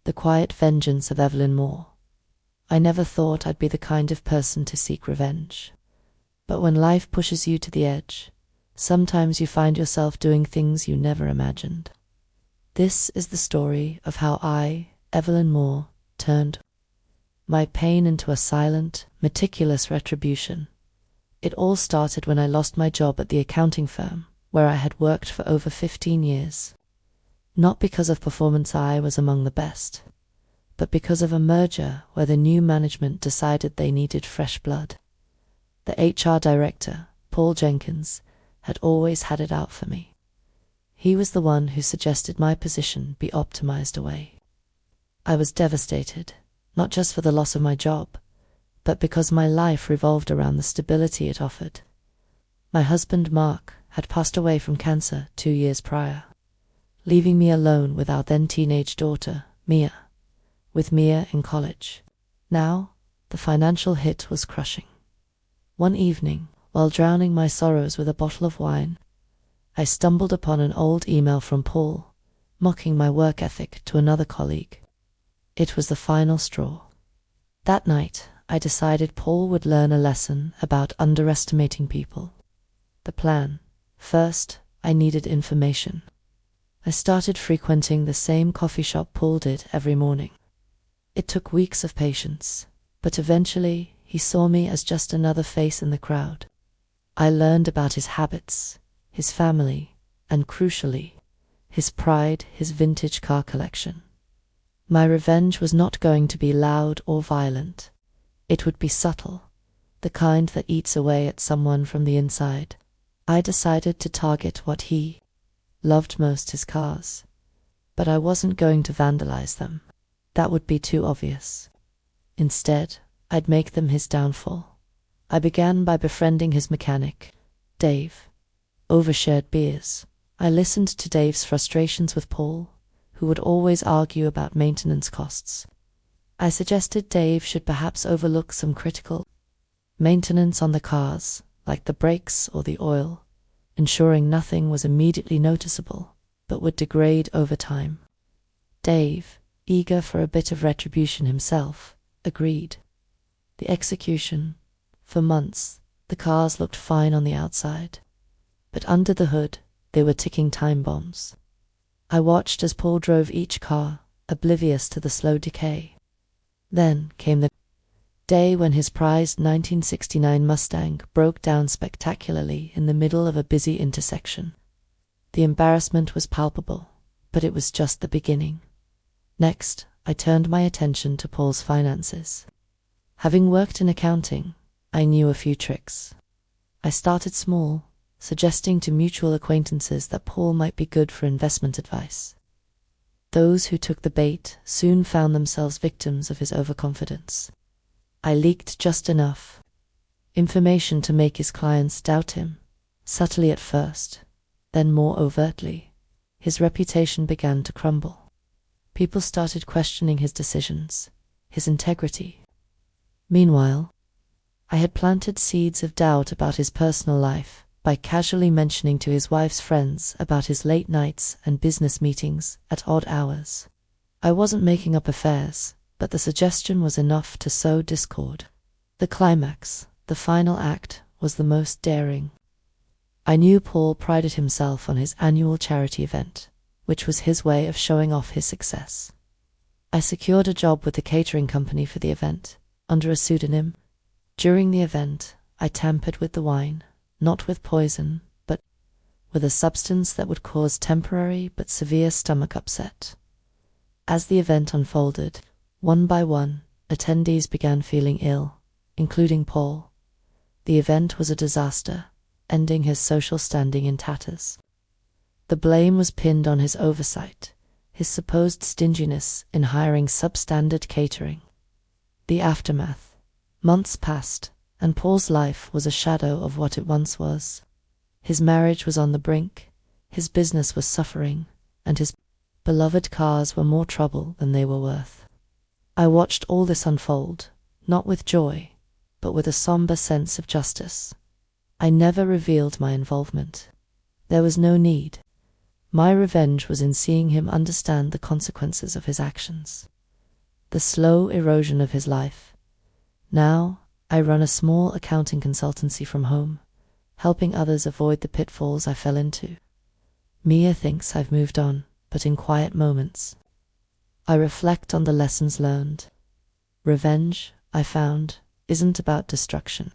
The quiet vengeance of Evelyn Moore. I never thought I'd be the kind of person to seek revenge. But when life pushes you to the edge, sometimes you find yourself doing things you never imagined. This is the story of how I, Evelyn Moore, turned my pain into a silent, meticulous retribution. It all started when I lost my job at the accounting firm, where I had worked for over 15 years. Not because of performance I was among the best, but because of a merger where the new management decided they needed fresh blood. The HR director, Paul Jenkins, had always had it out for me. He was the one who suggested my position be optimized away. I was devastated, not just for the loss of my job, but because my life revolved around the stability it offered. My husband, Mark, had passed away from cancer 2 years prior, leaving me alone with our then-teenage daughter, Mia, with Mia in college. Now, the financial hit was crushing. One evening, while drowning my sorrows with a bottle of wine, I stumbled upon an old email from Paul, mocking my work ethic to another colleague. It was the final straw. That night, I decided Paul would learn a lesson about underestimating people. The plan. First, I needed information. I started frequenting the same coffee shop Paul did every morning. It took weeks of patience, but eventually he saw me as just another face in the crowd. I learned about his habits, his family, and crucially, his pride, his vintage car collection. My revenge was not going to be loud or violent. It would be subtle, the kind that eats away at someone from the inside. I decided to target what he loved most, his cars. But I wasn't going to vandalize them. That would be too obvious. Instead, I'd make them his downfall. I began by befriending his mechanic, Dave. Over shared beers, I listened to Dave's frustrations with Paul, who would always argue about maintenance costs. I suggested Dave should perhaps overlook some critical maintenance on the cars, like the brakes or the oil, ensuring nothing was immediately noticeable, but would degrade over time. Dave, eager for a bit of retribution himself, agreed. The execution. For months, the cars looked fine on the outside, but under the hood, they were ticking time bombs. I watched as Paul drove each car, oblivious to the slow decay. Then came the day when his prized 1969 Mustang broke down spectacularly in the middle of a busy intersection. The embarrassment was palpable, but it was just the beginning. Next, I turned my attention to Paul's finances. Having worked in accounting, I knew a few tricks. I started small, suggesting to mutual acquaintances that Paul might be good for investment advice. Those who took the bait soon found themselves victims of his overconfidence. I leaked just enough information to make his clients doubt him, subtly at first, then more overtly. His reputation began to crumble. People started questioning his decisions, his integrity. Meanwhile, I had planted seeds of doubt about his personal life by casually mentioning to his wife's friends about his late nights and business meetings at odd hours. I wasn't making up affairs, but the suggestion was enough to sow discord. The climax, the final act, was the most daring. I knew Paul prided himself on his annual charity event, which was his way of showing off his success. I secured a job with the catering company for the event, under a pseudonym. During the event, I tampered with the wine, not with poison, but with a substance that would cause temporary but severe stomach upset. As the event unfolded, one by one, attendees began feeling ill, including Paul. The event was a disaster, ending his social standing in tatters. The blame was pinned on his oversight, his supposed stinginess in hiring substandard catering. The aftermath. Months passed, and Paul's life was a shadow of what it once was. His marriage was on the brink, his business was suffering, and his beloved cars were more trouble than they were worth. I watched all this unfold, not with joy, but with a somber sense of justice. I never revealed my involvement. There was no need. My revenge was in seeing him understand the consequences of his actions. the slow erosion of his life. Now, I run a small accounting consultancy from home, helping others avoid the pitfalls I fell into. Mia thinks I've moved on, but in quiet moments, I reflect on the lessons learned. Revenge, I found, isn't about destruction.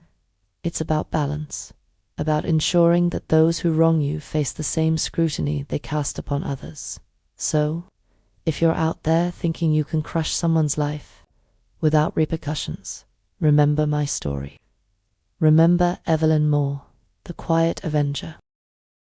It's about balance, about ensuring that those who wrong you face the same scrutiny they cast upon others. So, if you're out there thinking you can crush someone's life without repercussions, remember my story. Remember Evelyn Moore, the quiet avenger.